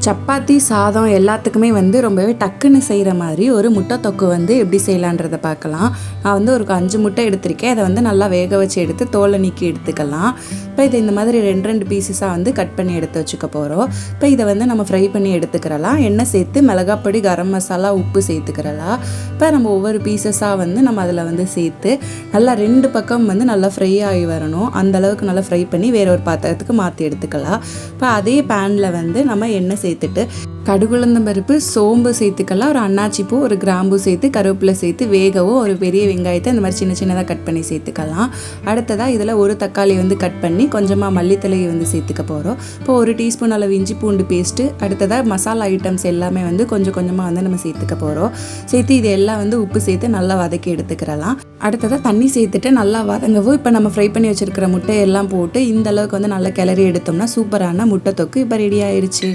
சப்பாத்தி சாதம் எல்லாத்துக்குமே வந்து ரொம்பவே டக்குன்னு செய்கிற மாதிரி ஒரு முட்டை தொக்கு வந்து எப்படி செய்யலான்றதை பார்க்கலாம். நான் வந்து ஒரு 5 முட்டை எடுத்திருக்கேன். அதை வந்து நல்லா வேக வச்சு எடுத்து தோலை நீக்கி எடுத்துக்கலாம். இப்போ இதை இந்த மாதிரி 2 பீசஸாக வந்து கட் பண்ணி எடுத்து வச்சுக்க போகிறோம். இப்போ இதை வந்து நம்ம ஃப்ரை பண்ணி எடுத்துக்கிறலாம். எண்ணெய் சேர்த்து மிளகாப்பொடி, கரம் மசாலா, உப்பு சேர்த்துக்கிறலாம். இப்போ நம்ம ஒவ்வொரு பீசஸாக வந்து நம்ம அதில் வந்து சேர்த்து நல்லா 2 பக்கம் வந்து நல்லா ஃப்ரை ஆகி வரணும். அந்தளவுக்கு நல்லா ஃப்ரை பண்ணி வேற ஒரு பாத்திரத்துக்கு மாற்றி எடுத்துக்கலாம். இப்போ அதே பேனில் வந்து நம்ம எண்ணெய் சேர்த்துட்டு கடுகுளுந்தம் பருப்பு, சோம்பு சேர்த்துக்கலாம். ஒரு அன்னாச்சி பூ, ஒரு கிராம்பு சேர்த்து கருவேப்பிலை சேர்த்து வேகவும் ஒரு பெரிய வெங்காயத்தை இந்த மாதிரி சின்னதாக கட் பண்ணி சேர்த்துக்கலாம். அடுத்ததாக இதில் ஒரு தக்காளி வந்து கட் பண்ணி கொஞ்சமாக மல்லித்தலையை வந்து சேர்த்துக்க போகிறோம். இப்போ 1 டீஸ்பூன் அளவு இஞ்சி பூண்டு பேஸ்ட்டு, அடுத்ததாக மசாலா ஐட்டம்ஸ் எல்லாமே வந்து கொஞ்சமாக வந்து நம்ம சேர்த்துக்க போகிறோம். சேர்த்து இது எல்லாம் வந்து உப்பு சேர்த்து நல்லா வதக்கி எடுத்துக்கிறலாம். அடுத்ததாக தண்ணி சேர்த்துட்டு நல்லா வதங்கவும் இப்போ நம்ம ஃப்ரை பண்ணி வச்சுருக்கிற முட்டையெல்லாம் போட்டு இந்த அளவுக்கு வந்து நல்லா கிளறி எடுத்தோம்னா சூப்பரான முட்டை தொக்கு இப்போ ரெடி ஆயிடுச்சு.